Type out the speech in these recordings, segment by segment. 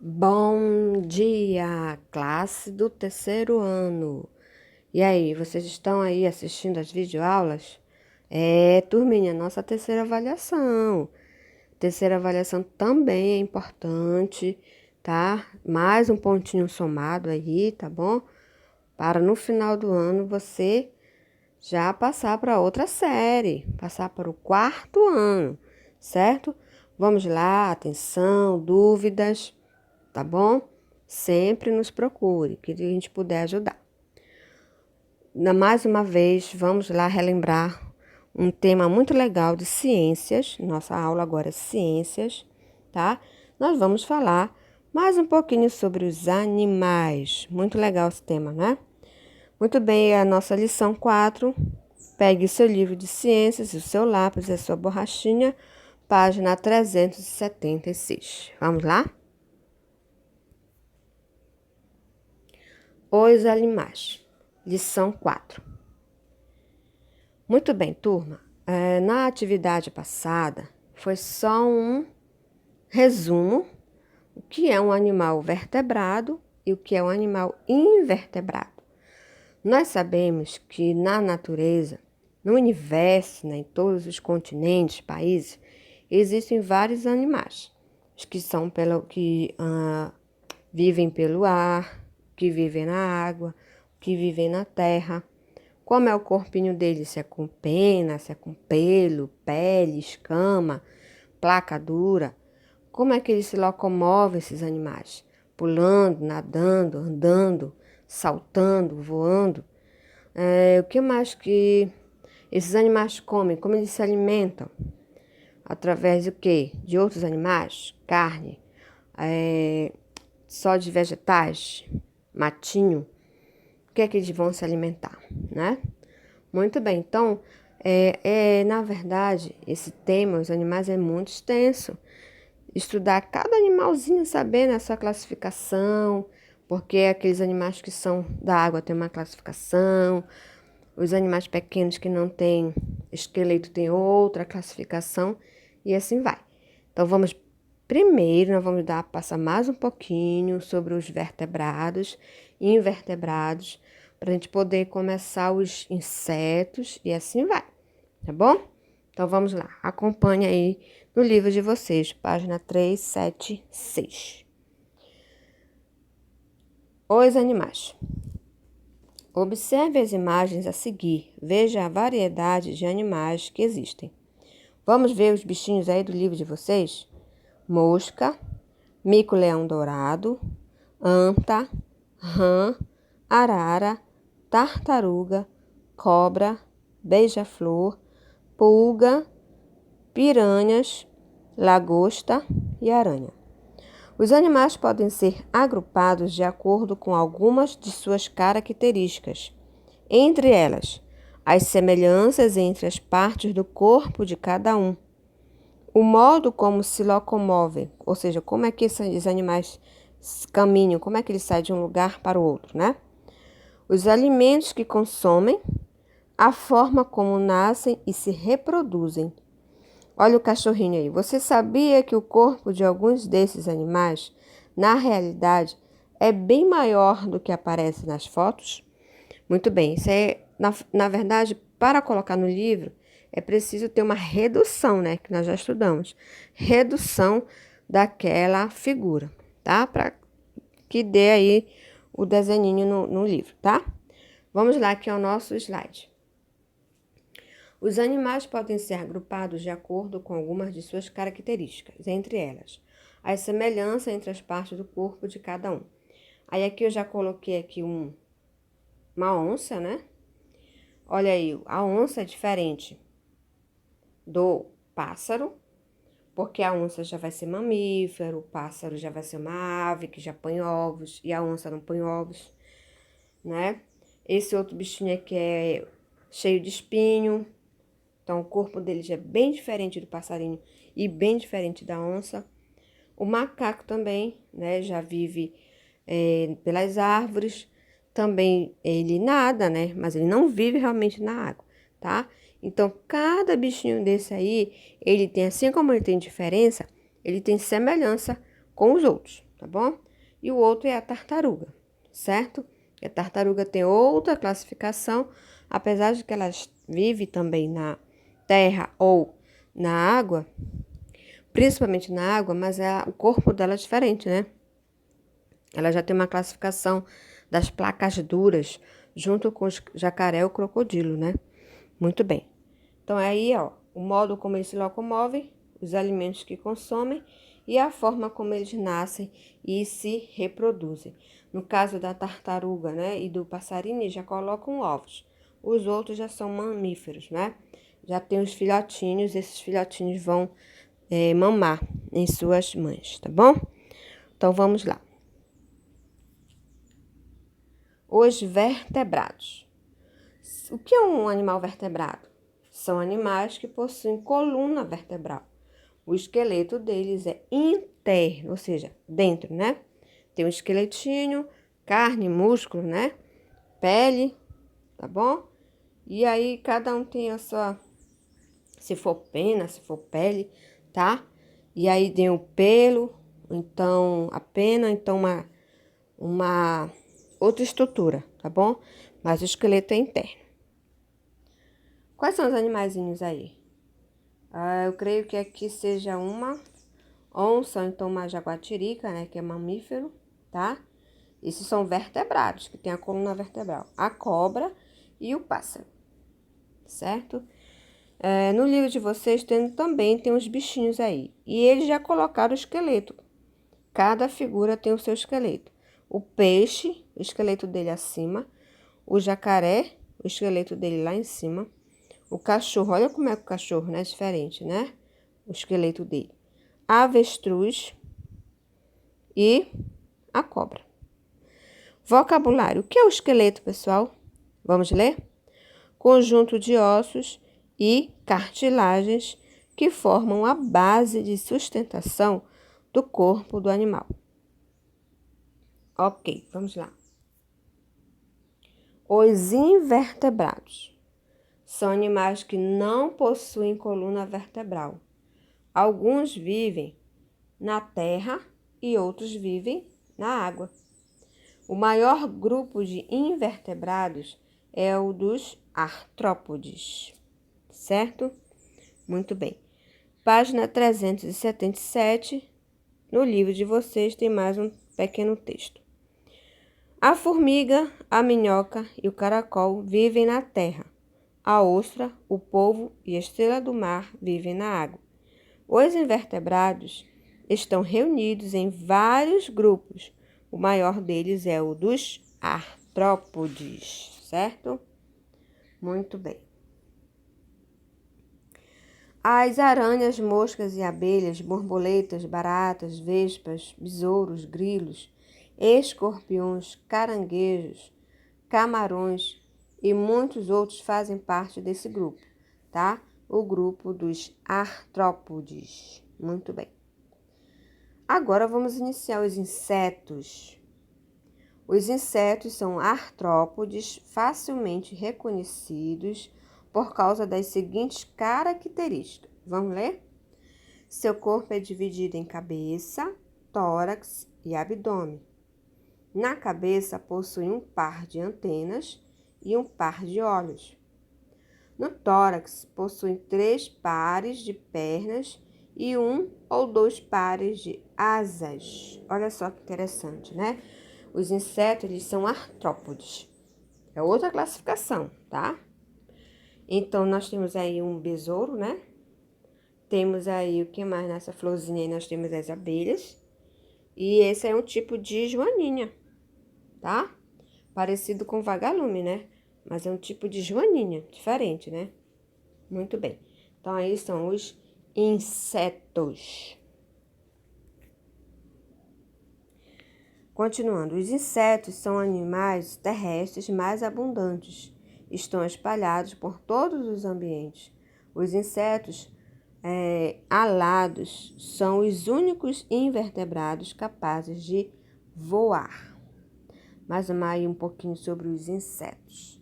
Bom dia, classe do terceiro ano. E aí, vocês estão aí assistindo as videoaulas? Turminha, nossa terceira avaliação. Terceira avaliação também é importante, tá? Mais um pontinho somado aí, tá bom? Para no final do ano você já passar para outra série, passar para o quarto ano, certo? Vamos lá, atenção, dúvidas. Tá bom? Sempre nos procure, que a gente puder ajudar. Mais uma vez, vamos lá relembrar um tema muito legal de ciências. Nossa aula agora é ciências, tá? Nós vamos falar mais um pouquinho sobre os animais. Muito legal esse tema, né? Muito bem, é a nossa lição 4. Pegue o seu livro de ciências, o seu lápis e a sua borrachinha, página 376. Vamos lá? Os animais. Lição 4. Muito bem, turma. Na atividade passada, foi só um resumo o que é um animal vertebrado e o que é um animal invertebrado. Nós sabemos que na natureza, no universo, né, em todos os continentes, países, existem vários animais. Os que são vivem pelo ar, que vivem na água, que vivem na terra. Como é o corpinho deles? Se é com pena, se é com pelo, pele, escama, placa dura. Como é que eles se locomovem, esses animais? Pulando, nadando, andando, saltando, voando. O que mais que esses animais comem? Como eles se alimentam? Através do quê? De outros animais? Carne? Só de vegetais? Matinho? O que é que eles vão se alimentar, né? Muito bem, então, na verdade, esse tema, os animais, é muito extenso. Estudar cada animalzinho, saber a sua classificação, porque aqueles animais que são da água têm uma classificação, os animais pequenos que não têm esqueleto têm outra classificação, e assim vai. Então, primeiro, nós vamos passar mais um pouquinho sobre os vertebrados e invertebrados, para a gente poder começar os insetos e assim vai, tá bom? Então, vamos lá. Acompanhe aí no livro de vocês, página 376. Os animais. Observe as imagens a seguir. Veja a variedade de animais que existem. Vamos ver os bichinhos aí do livro de vocês? Mosca, mico-leão-dourado, anta, rã, arara, tartaruga, cobra, beija-flor, pulga, piranhas, lagosta e aranha. Os animais podem ser agrupados de acordo com algumas de suas características, entre elas, as semelhanças entre as partes do corpo de cada um, o modo como se locomovem, ou seja, como é que esses animais caminham, como é que eles saem de um lugar para o outro, né? Os alimentos que consomem, a forma como nascem e se reproduzem. Olha o cachorrinho aí. Você sabia que o corpo de alguns desses animais, na realidade, é bem maior do que aparece nas fotos? Muito bem, isso na verdade, para colocar no livro, é preciso ter uma redução, né? Que nós já estudamos. Redução daquela figura, tá? Para que dê aí o desenhinho no livro, tá? Vamos lá, que é o nosso slide. Os animais podem ser agrupados de acordo com algumas de suas características, entre elas, as semelhanças entre as partes do corpo de cada um. Aí aqui eu já coloquei aqui uma onça, né? Olha aí, a onça é diferente do pássaro, porque a onça já vai ser mamífero, o pássaro já vai ser uma ave que já põe ovos, e a onça não põe ovos, né? Esse outro bichinho aqui é cheio de espinho, então o corpo dele já é bem diferente do passarinho e bem diferente da onça. O macaco também, né, já vive pelas árvores, também ele nada, né, mas ele não vive realmente na água, tá? Então, cada bichinho desse aí, ele tem, assim como ele tem diferença, ele tem semelhança com os outros, tá bom? E o outro é a tartaruga, certo? A tartaruga tem outra classificação, apesar de que elas vivem também na terra ou na água, principalmente na água, mas o corpo dela é diferente, né? Ela já tem uma classificação das placas duras, junto com o jacaré e o crocodilo, né? Muito bem. Então, aí, ó, o modo como eles se locomovem, os alimentos que consomem e a forma como eles nascem e se reproduzem. No caso da tartaruga, né, e do passarinho, já colocam ovos. Os outros já são mamíferos, né? Já tem os filhotinhos, esses filhotinhos vão mamar em suas mães, tá bom? Então, vamos lá. Os vertebrados. O que é um animal vertebrado? São animais que possuem coluna vertebral. O esqueleto deles é interno, ou seja, dentro, né? Tem um esqueletinho, carne, músculo, né? Pele, tá bom? E aí cada um tem a sua, se for pena, se for pele, tá? E aí tem o pelo, então a pena, então uma outra estrutura, tá bom? Mas o esqueleto é interno. Quais são os animaizinhos aí? Eu creio que aqui seja uma onça, ou então uma jaguatirica, né? Que é mamífero, tá? Esses são vertebrados, que tem a coluna vertebral. A cobra e o pássaro, certo? No livro de vocês também tem uns bichinhos aí. E eles já colocaram o esqueleto. Cada figura tem o seu esqueleto. O peixe, o esqueleto dele acima. O jacaré, o esqueleto dele lá em cima. O cachorro, olha como é que o cachorro, né? Diferente, né? O esqueleto dele. A avestruz e a cobra. Vocabulário. O que é o esqueleto, pessoal? Vamos ler? Conjunto de ossos e cartilagens que formam a base de sustentação do corpo do animal. Ok, vamos lá. Os invertebrados são animais que não possuem coluna vertebral. Alguns vivem na terra e outros vivem na água. O maior grupo de invertebrados é o dos artrópodes, certo? Muito bem. Página 377, no livro de vocês tem mais um pequeno texto. A formiga, a minhoca e o caracol vivem na terra. A ostra, o polvo e a estrela do mar vivem na água. Os invertebrados estão reunidos em vários grupos. O maior deles é o dos artrópodes, certo? Muito bem. As aranhas, moscas e abelhas, borboletas, baratas, vespas, besouros, grilos, escorpiões, caranguejos, camarões e muitos outros fazem parte desse grupo, tá? O grupo dos artrópodes. Muito bem. Agora vamos iniciar os insetos. Os insetos são artrópodes facilmente reconhecidos por causa das seguintes características. Vamos ler? Seu corpo é dividido em cabeça, tórax e abdômen. Na cabeça possui um par de antenas e um par de olhos. No tórax possui 3 pares de pernas e 1 ou 2 pares de asas. Olha só que interessante, né? Os insetos, eles são artrópodes. É outra classificação, tá? Então, nós temos aí um besouro, né? Temos aí, o que mais nessa florzinha aí? Nós temos as abelhas. E esse é um tipo de joaninha, tá? Parecido com vagalume, né? Mas é um tipo de joaninha, diferente, né? Muito bem. Então, aí são os insetos. Continuando, os insetos são animais terrestres mais abundantes. Estão espalhados por todos os ambientes. Os insetos alados são os únicos invertebrados capazes de voar. Mais um pouquinho sobre os insetos.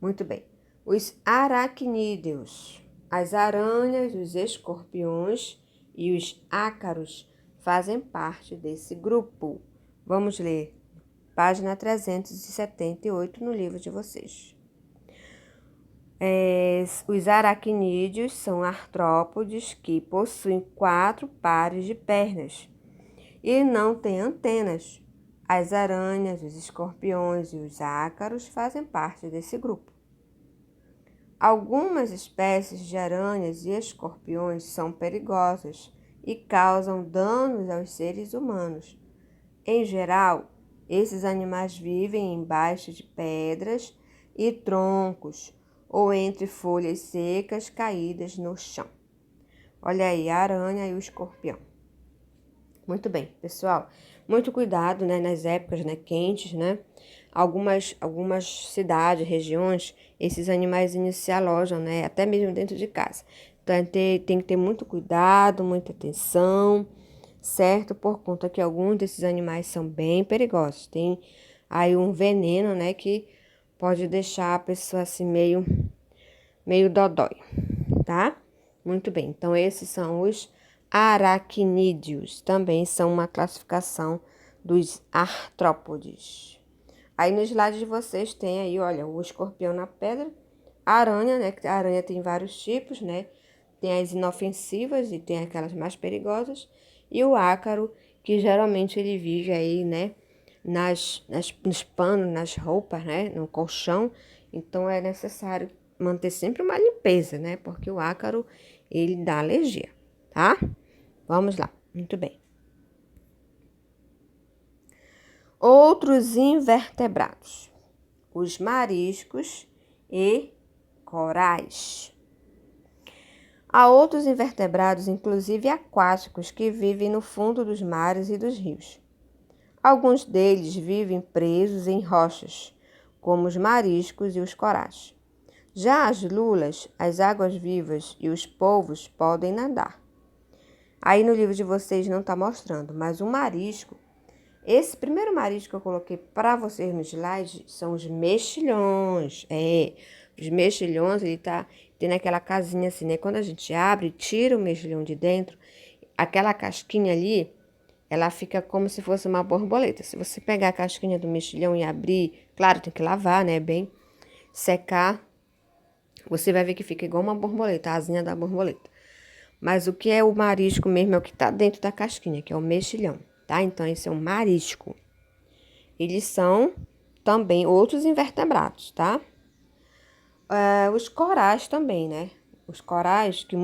Muito bem. Os aracnídeos, as aranhas, os escorpiões e os ácaros fazem parte desse grupo. Vamos ler página 378 no livro de vocês. Os aracnídeos são artrópodes que possuem 4 pares de pernas e não têm antenas. As aranhas, os escorpiões e os ácaros fazem parte desse grupo. Algumas espécies de aranhas e escorpiões são perigosas e causam danos aos seres humanos. Em geral, esses animais vivem embaixo de pedras e troncos ou entre folhas secas caídas no chão. Olha aí, a aranha e o escorpião. Muito bem, pessoal. Muito cuidado, né, nas épocas, né, quentes, né? Algumas cidades, regiões, esses animaizinhos se alojam, né, até mesmo dentro de casa. Então, tem que ter muito cuidado, muita atenção, certo? Por conta que alguns desses animais são bem perigosos. Tem aí um veneno, né, que pode deixar a pessoa assim meio dodói, tá? Muito bem, então esses são os aracnídeos, também são uma classificação dos artrópodes. Aí no slide de vocês tem aí, olha, o escorpião na pedra, a aranha, né, que a aranha tem vários tipos, né? Tem as inofensivas e tem aquelas mais perigosas, e o ácaro, que geralmente ele vive aí, né, nos panos, nas roupas, né, no colchão. Então é necessário manter sempre uma limpeza, né, porque o ácaro, ele dá alergia, tá? Vamos lá, muito bem. Outros invertebrados, os mariscos e corais. Há outros invertebrados, inclusive aquáticos, que vivem no fundo dos mares e dos rios. Alguns deles vivem presos em rochas, como os mariscos e os corais. Já as lulas, as águas-vivas e os polvos podem nadar. Aí no livro de vocês não está mostrando, mas o marisco, esse primeiro marisco que eu coloquei para vocês no slide são os mexilhões. Os mexilhões, ele tá tendo aquela casinha assim, né? Quando a gente abre, tira o mexilhão de dentro, aquela casquinha ali, ela fica como se fosse uma borboleta. Se você pegar a casquinha do mexilhão e abrir, claro, tem que lavar, né? Bem, secar, você vai ver que fica igual uma borboleta, a asinha da borboleta. Mas o que é o marisco mesmo é o que tá dentro da casquinha, que é o mexilhão, tá? Então, esse é um marisco. Eles são também outros invertebrados, tá? Os corais também, né? Os corais, que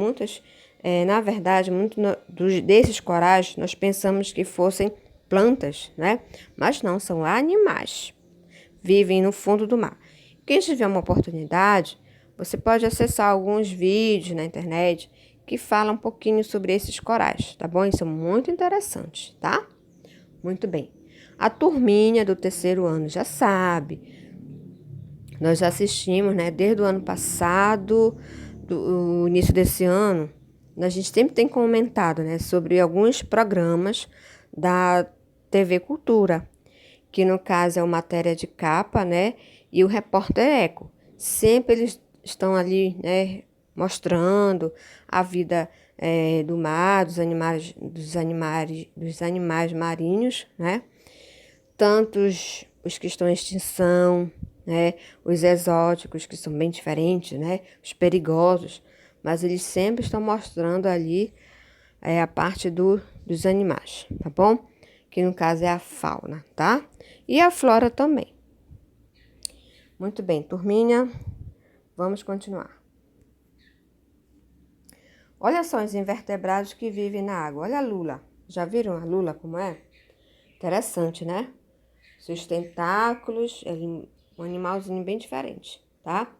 na verdade, desses corais, nós pensamos que fossem plantas, né? Mas não, são animais. Vivem no fundo do mar. Quem tiver uma oportunidade, você pode acessar alguns vídeos na internet que falam um pouquinho sobre esses corais, tá bom? Eles são muito interessantes, tá? Muito bem. A turminha do 3º ano já sabe. Nós já assistimos, né? Desde o ano passado, do início desse ano, a gente sempre tem comentado, né? Sobre alguns programas da TV Cultura, que no caso é o Matéria de Capa, né? E o Repórter Eco. Sempre eles estão ali, né? Mostrando a vida do mar, dos animais marinhos, né? Tanto os que estão em extinção, né? Os exóticos, que são bem diferentes, né? Os perigosos, mas eles sempre estão mostrando ali a parte dos animais, tá bom? Que no caso é a fauna, tá? E a flora também. Muito bem, turminha, vamos continuar. Olha só os invertebrados que vivem na água. Olha a lula. Já viram a lula como é? Interessante, né? Seus tentáculos, um animalzinho bem diferente, tá?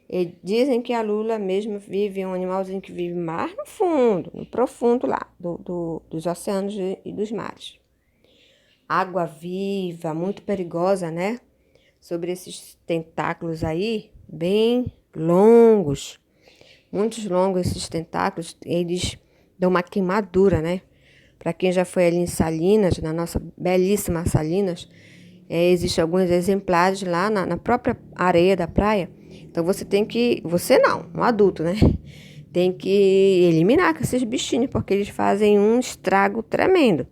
E dizem que a lula mesmo vive, um animalzinho que vive mais no fundo, no profundo lá, dos oceanos e dos mares. Água viva, muito perigosa, né? Sobre esses tentáculos aí, bem longos. Muitos longos esses tentáculos, eles dão uma queimadura, né? Para quem já foi ali em Salinas, na nossa belíssima Salinas, existem alguns exemplares lá na própria areia da praia. Então você tem que, você não, um adulto, né? tem que eliminar com esses bichinhos, porque eles fazem um estrago tremendo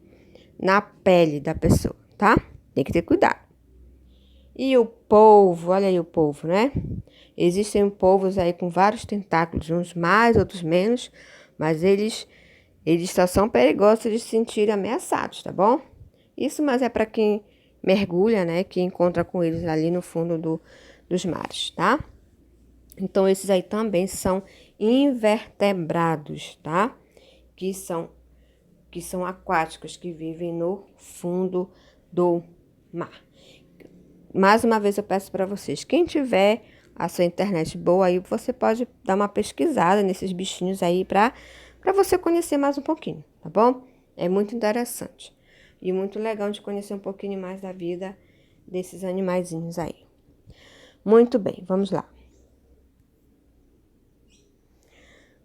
na pele da pessoa, tá? Tem que ter cuidado. E o polvo, olha aí o polvo, né? Existem polvos aí com vários tentáculos, uns mais, outros menos, mas eles só são perigosos de se sentirem ameaçados, tá bom? Isso, mas é para quem mergulha, né? Que encontra com eles ali no fundo dos mares, tá? Então, esses aí também são invertebrados, tá? Que são aquáticos, que vivem no fundo do mar. Mais uma vez eu peço para vocês, quem tiver a sua internet boa aí, você pode dar uma pesquisada nesses bichinhos aí para você conhecer mais um pouquinho, tá bom? É muito interessante e muito legal de conhecer um pouquinho mais da vida desses animaizinhos aí. Muito bem, vamos lá.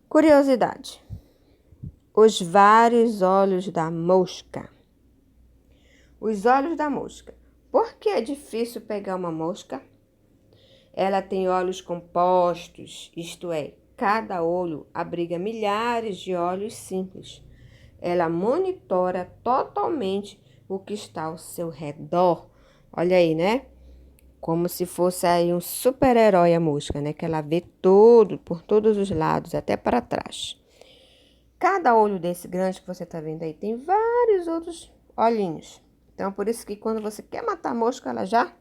Curiosidade. Os vários olhos da mosca. Os olhos da mosca. Por que é difícil pegar uma mosca? Ela tem olhos compostos, isto é, cada olho abriga milhares de olhos simples. Ela monitora totalmente o que está ao seu redor. Olha aí, né? Como se fosse aí um super-herói a mosca, né? Que ela vê tudo, por todos os lados, até para trás. Cada olho desse grande que você está vendo aí tem vários outros olhinhos. Então, por isso que quando você quer matar a mosca, ela já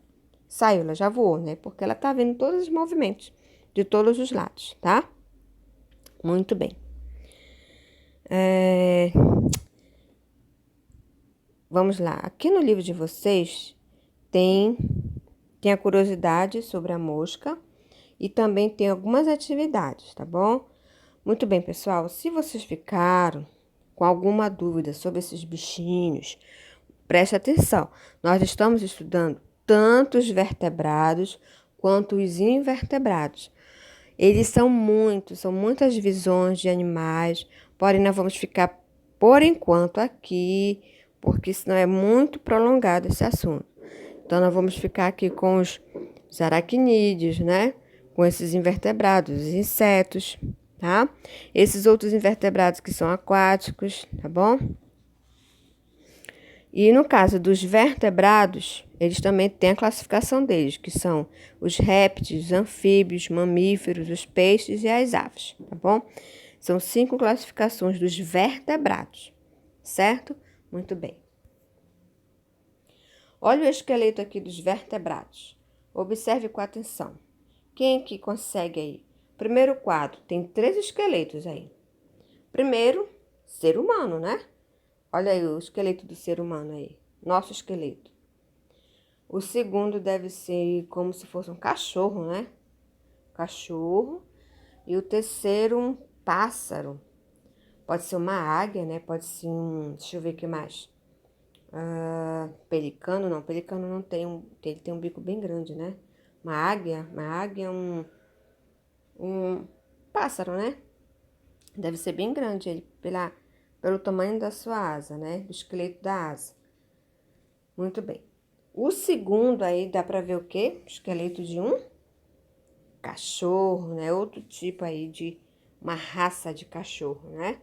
saiu, ela já voou, né? Porque ela tá vendo todos os movimentos de todos os lados, tá? Muito bem. Vamos lá. Aqui no livro de vocês tem a curiosidade sobre a mosca e também tem algumas atividades, tá bom? Muito bem, pessoal. Se vocês ficaram com alguma dúvida sobre esses bichinhos, preste atenção. Nós estamos estudando tanto os vertebrados quanto os invertebrados. Eles são muitas visões de animais, porém nós vamos ficar por enquanto aqui, porque senão é muito prolongado esse assunto. Então nós vamos ficar aqui com os aracnídeos, né? Com esses invertebrados, os insetos, tá? Esses outros invertebrados que são aquáticos, tá bom? E no caso dos vertebrados, eles também têm a classificação deles, que são os répteis, os anfíbios, mamíferos, os peixes e as aves, tá bom? São 5 classificações dos vertebrados, certo? Muito bem. Olha o esqueleto aqui dos vertebrados. Observe com atenção. Quem que consegue aí? Primeiro quadro, tem 3 esqueletos aí. Primeiro, ser humano, né? Olha aí o esqueleto do ser humano aí, nosso esqueleto. O segundo deve ser como se fosse um cachorro, né? Cachorro. E o terceiro, um pássaro. Pode ser uma águia, né? Pode ser um... Deixa eu ver o que mais. Pelicano, não. Pelicano não tem ele tem um bico bem grande, né? Uma águia é um pássaro, né? Deve ser bem grande ele, pelo tamanho da sua asa, né? Do esqueleto da asa. Muito bem. O segundo aí, dá pra ver o quê? Esqueleto de um cachorro, né? Outro tipo aí de uma raça de cachorro, né?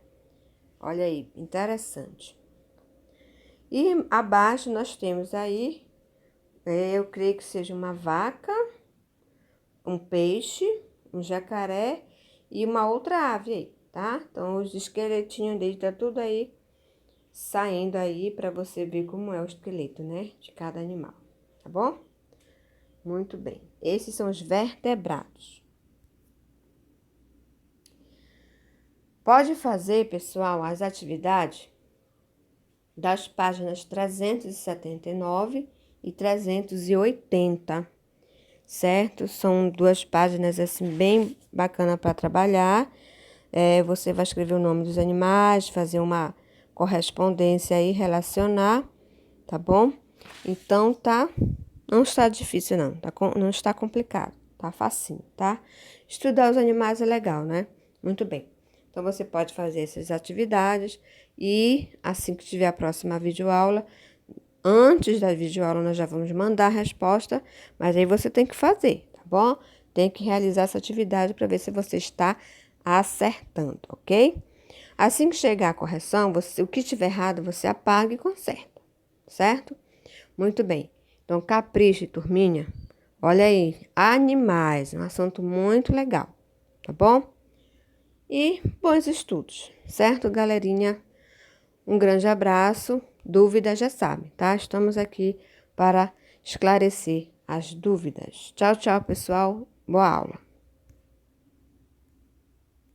Olha aí, interessante. E abaixo nós temos aí, eu creio que seja uma vaca, um peixe, um jacaré e uma outra ave aí, tá? Então, os esqueletinhos dele tá tudo aí saindo aí para você ver como é o esqueleto, né? De cada animal, tá bom? Muito bem. Esses são os vertebrados. Pode fazer, pessoal, as atividades das páginas 379 e 380, certo? São 2 páginas, assim, bem bacana para trabalhar. Você vai escrever o nome dos animais, fazer uma correspondência aí, relacionar, tá bom? Então, não está difícil não, não está complicado, tá facinho, tá? Estudar os animais é legal, né? Muito bem. Então, você pode fazer essas atividades e assim que tiver a próxima videoaula, antes da videoaula nós já vamos mandar a resposta, mas aí você tem que fazer, tá bom? Tem que realizar essa atividade para ver se você está acertando, ok? Assim que chegar a correção, o que estiver errado, você apaga e conserta, certo? Muito bem. Então, capricha, turminha. Olha aí, animais, um assunto muito legal, tá bom? E bons estudos, certo, galerinha? Um grande abraço. Dúvidas já sabe, tá? Estamos aqui para esclarecer as dúvidas. Tchau, tchau, pessoal. Boa aula.